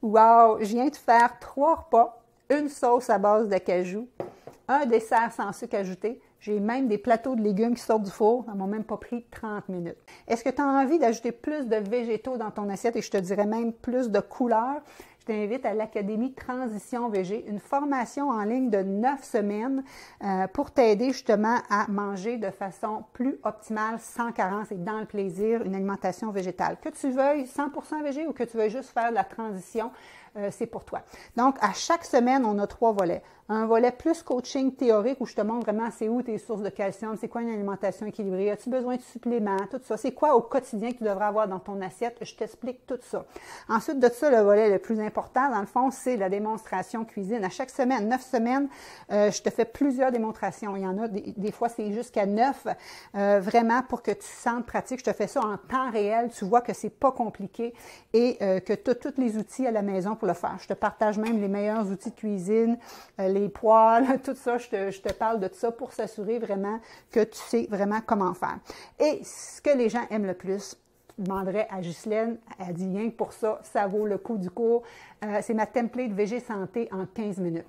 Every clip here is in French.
Wow! Je viens de faire 3 repas, une sauce à base de cajou, un dessert sans sucre ajouté. J'ai même des plateaux de légumes qui sortent du four. Ça m'a même pas pris 30 minutes. Est-ce que tu as envie d'ajouter plus de végétaux dans ton assiette et je te dirais même plus de couleurs? Je t'invite à l'Académie Transition VG, une formation en ligne de 9 semaines pour t'aider justement à manger de façon plus optimale, sans carence et dans le plaisir, une alimentation végétale. Que tu veuilles 100% végé ou que tu veuilles juste faire de la transition, c'est pour toi. Donc, à chaque semaine, on a 3 volets. Un volet plus coaching théorique où je te montre vraiment c'est où tes sources de calcium, c'est quoi une alimentation équilibrée, as-tu besoin de suppléments, tout ça. C'est quoi au quotidien que tu devrais avoir dans ton assiette, je t'explique tout ça. Ensuite de ça, le volet le plus important, dans le fond, c'est la démonstration cuisine. À chaque semaine, 9 semaines, je te fais plusieurs démonstrations. Il y en a, des fois, c'est jusqu'à 9, vraiment pour que tu sentes pratique. Je te fais ça en temps réel, tu vois que c'est pas compliqué et que tu as tous les outils à la maison pour le faire. Je te partage même les meilleurs outils de cuisine, les poêles, tout ça, je te parle de tout ça pour s'assurer vraiment que tu sais vraiment comment faire. Et ce que les gens aiment le plus, je demanderais à Ghislaine, elle dit rien que pour ça, ça vaut le coup du cours. C'est ma template VG Santé en 15 minutes.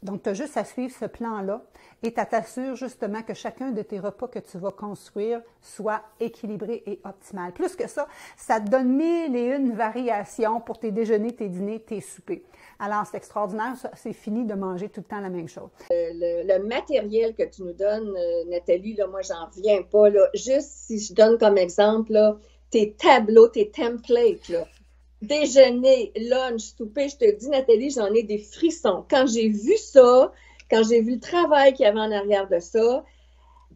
Donc, tu as juste à suivre ce plan-là et tu t'assures justement que chacun de tes repas que tu vas construire soit équilibré et optimal. Plus que ça, ça te donne 1001 variations pour tes déjeuners, tes dîners, tes soupers. Alors, c'est extraordinaire, c'est fini de manger tout le temps la même chose. Le matériel que tu nous donnes, Nathalie, là, moi, j'en reviens pas. Là. Juste si je donne comme exemple là, tes tableaux, tes templates, là. Déjeuner, lunch, souper, je te dis, Nathalie, j'en ai des frissons. Quand j'ai vu ça, quand j'ai vu le travail qu'il y avait en arrière de ça,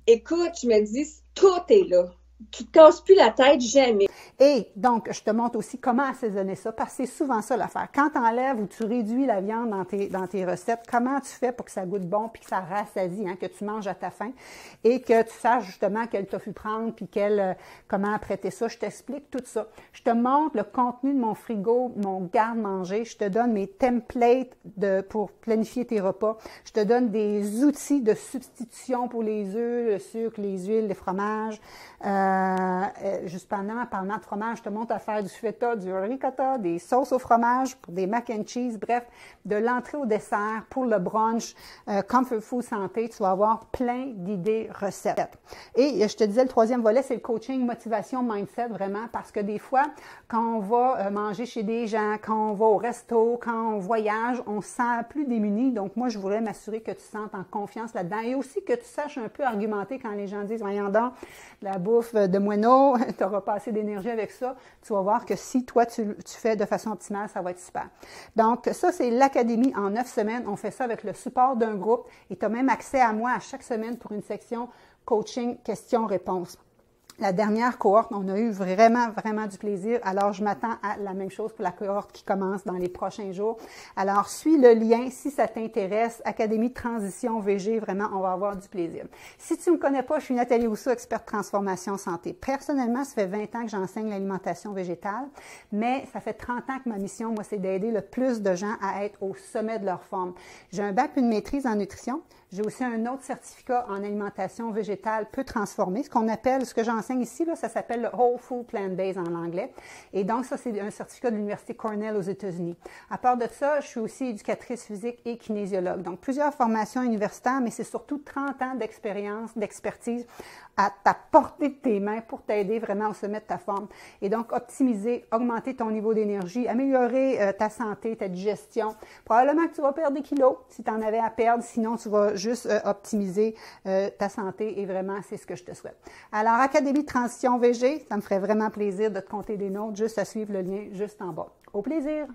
écoute, je me dis, tout est là. Tu ne te casses plus la tête jamais. Et donc, je te montre aussi comment assaisonner ça, parce que c'est souvent ça l'affaire. Quand tu enlèves ou tu réduis la viande dans tes recettes, comment tu fais pour que ça goûte bon, puis que ça rassasie, hein, que tu manges à ta faim, et que tu saches justement quel tofu prendre, puis comment apprêter ça. Je t'explique tout ça. Je te montre le contenu de mon frigo, mon garde-manger. Je te donne mes templates pour planifier tes repas. Je te donne des outils de substitution pour les œufs, le sucre, les huiles, les fromages. Justement, parlant de fromage, je te montre à faire du feta, du ricotta, des sauces au fromage pour des mac and cheese, bref, de l'entrée au dessert pour le brunch, comfort food santé, tu vas avoir plein d'idées recettes. Et je te disais, le troisième volet, c'est le coaching, motivation, mindset, vraiment, parce que des fois, quand on va manger chez des gens, quand on va au resto, quand on voyage, on se sent plus démuni. Donc, moi, je voudrais m'assurer que tu te sentes en confiance là-dedans et aussi que tu saches un peu argumenter quand les gens disent, voyons donc, la bouffe de moineau, tu n'auras pas assez d'énergie avec ça. Tu vas voir que si toi, tu fais de façon optimale, ça va être super. Donc, ça, c'est l'Académie en 9 semaines. On fait ça avec le support d'un groupe et tu as même accès à moi à chaque semaine pour une section coaching, questions-réponses. La dernière cohorte, on a eu vraiment, vraiment du plaisir. Alors, je m'attends à la même chose pour la cohorte qui commence dans les prochains jours. Alors, suis le lien si ça t'intéresse. Académie Transition VG, vraiment, on va avoir du plaisir. Si tu ne me connais pas, je suis Nathalie Rousseau, experte transformation santé. Personnellement, ça fait 20 ans que j'enseigne l'alimentation végétale, mais ça fait 30 ans que ma mission, moi, c'est d'aider le plus de gens à être au sommet de leur forme. J'ai un bac, une maîtrise en nutrition. J'ai aussi un autre certificat en alimentation végétale peu transformée, ce que j'enseigne ici, là, ça s'appelle le Whole Food Plant-Based en anglais. Et donc, ça, c'est un certificat de l'Université Cornell aux États-Unis. À part de ça, je suis aussi éducatrice physique et kinésiologue. Donc, plusieurs formations universitaires, mais c'est surtout 30 ans d'expérience, d'expertise à ta portée de tes mains pour t'aider vraiment au sommet de ta forme. Et donc, optimiser, augmenter ton niveau d'énergie, améliorer ta santé, ta digestion. Probablement que tu vas perdre des kilos si tu en avais à perdre. Sinon, tu vas juste optimiser ta santé et vraiment, c'est ce que je te souhaite. Alors, Académie Transition VG, ça me ferait vraiment plaisir de te compter des notes, juste à suivre le lien juste en bas. Au plaisir!